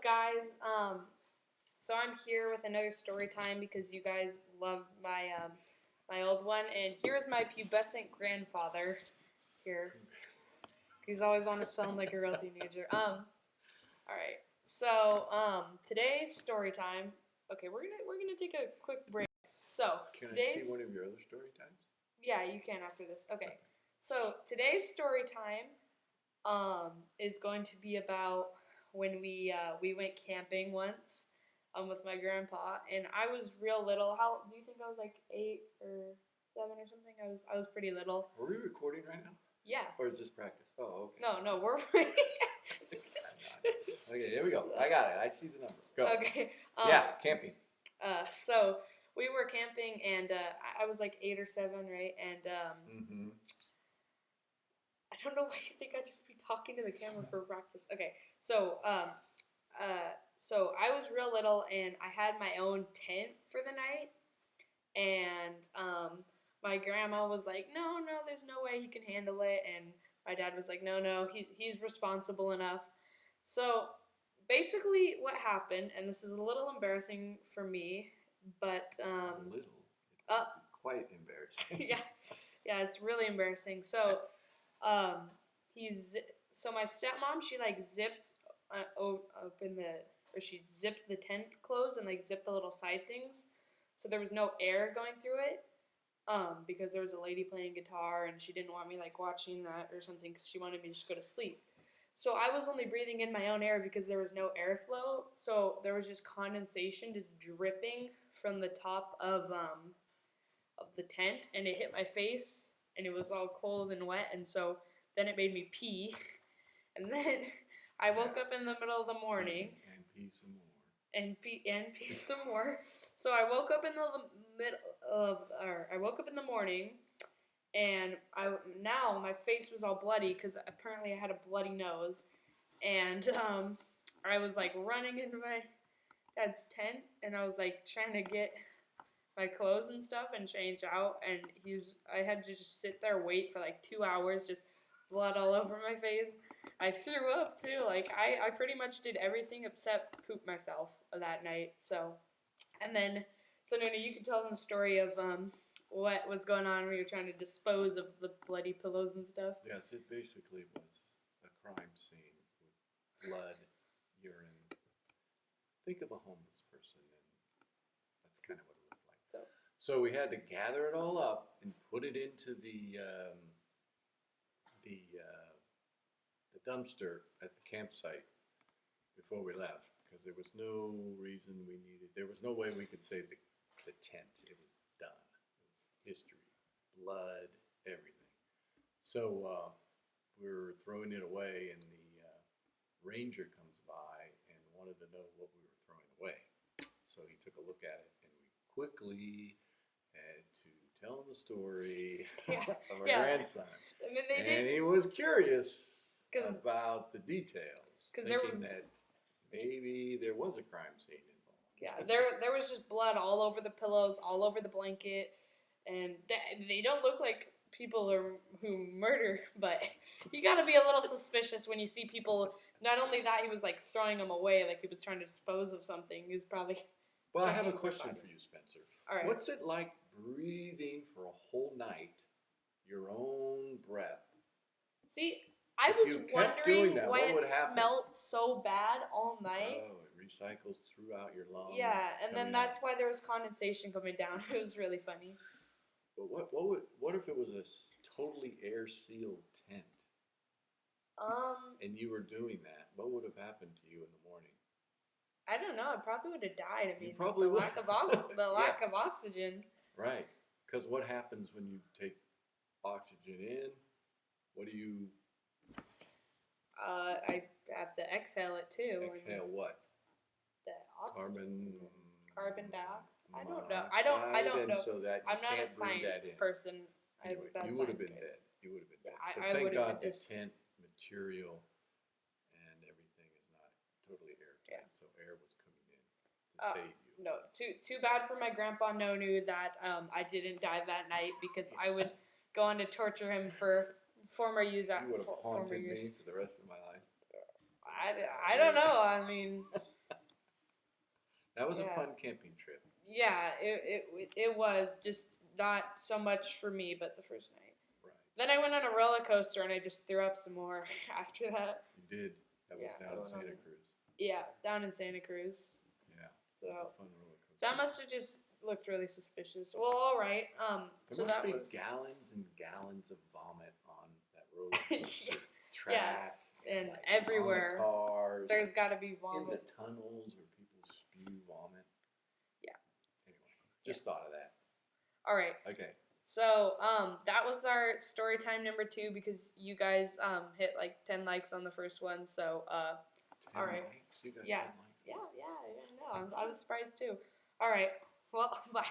up, guys? So I'm here with another story time because you guys loved my old one, and here's my pubescent grandfather. Here, he's always on his phone like a real teenager. All right. So today's story time. Okay, we're gonna take a quick break. So Can today's I see one of your other story times? yeah, you can after this. Okay. So today's story time is going to be about when we went camping once with my grandpa, and I was real little. How do you think I was, like 8 or 7 or something? I was pretty little. Are we recording right now? Yeah. Or is this practice? Oh, okay. No, we're Okay, here we go. I got it. I see the number. Go. Okay. Yeah, camping. So we were camping, and I was like 8 or 7, right? And I don't know why you think I'd just be talking to the camera for practice. Okay, so so I was real little, and I had my own tent for the night, and my grandma was like, no, there's no way he can handle it, and my dad was like, no, he's responsible enough. So basically what happened, and this is a little embarrassing for me, but quite embarrassing. yeah, it's really embarrassing. So so my stepmom, she like zipped she zipped the tent closed and like zipped the little side things, so there was no air going through it, because there was a lady playing guitar, and she didn't want me like watching that or something, because she wanted me to just go to sleep. So I was only breathing in my own air because there was no airflow, so there was just condensation just dripping from the top of the tent, and it hit my face, and it was all cold and wet, and so then it made me pee, and then I woke up in the middle of the morning. And pee some more. And pee some more. So I woke up in the morning, and now my face was all bloody because apparently I had a bloody nose, and I was like running into my dad's tent, and I was like trying to get my clothes and stuff and change out, and I had to just sit there, wait for like 2 hours, just blood all over my face. I threw up too. Like I pretty much did everything except poop myself that night. So Nuna, you can tell them the story of what was going on when you were trying to dispose of the bloody pillows and stuff. Yes, it basically was a crime scene with blood, urine. Think of a homeless person, and that's kind of what it looked like. So we had to gather it all up and put it into the dumpster at the campsite before we left, because there was no reason there was no way we could save the tent. It was done. It was history, blood, everything. So we were throwing it away, and the ranger comes by and wanted to know what we were throwing away. So he took a look at it, and we quickly had to tell him the story of our grandson. I mean, and he was curious about the details, thinking that maybe there was a crime scene involved. Yeah, there was just blood all over the pillows, all over the blanket, and they don't look like people who murder, but you gotta be a little suspicious when you see people. Not only that, he was like throwing them away, like he was trying to dispose of something. He was probably. Well, I have a question for you, Spencer. All right. What's it like breathing for a whole night your own breath? See, I was wondering why it smelled so bad all night. Oh, it recycles throughout your lungs. Yeah, and then that's why there was condensation coming down. It was really funny. But what if it was a totally air sealed tent? And you were doing that, what would have happened to you in the morning? I don't know. I probably would have died. I mean, you probably would. Lack of oxygen. Right, because what happens when you take oxygen in? What do you? I have to exhale it too. Exhale what? The oxygen. Carbon dioxide. I don't know. I don't know. So that I'm not a science person. Anyway, you would have been dead. You would have been dead. I thank God the tent material and everything is not totally airtight. Yeah. So air was coming in to save you. No, too bad for my grandpa Nonu that I didn't die that night, because I would go on to torture him for former use. You would have haunted me for the rest of my life. I don't know. I mean, That was a Yeah. fun camping trip. Yeah, it was just not so much for me, but the first night. Right. Then I went on a roller coaster and I just threw up some more after that. You did. That was Yeah, I down in went on Santa it. Cruz. Yeah, down in Santa Cruz. Yeah. So It was a fun roller coaster. that must have just looked really suspicious. Well, all right. There So must that be was gallons and gallons of vomit on that roller coaster Yeah. track. And like, everywhere on the cars. there's got to be in the vomit. tunnels where people spew vomit. Yeah. Anyway, just thought of that. All right. Okay. So that was our story time number 2 because you guys hit like 10 likes on the first one. So 10 all right. likes? You got Yeah. 10 likes. Yeah. No, I was surprised too. All right. Well, bye.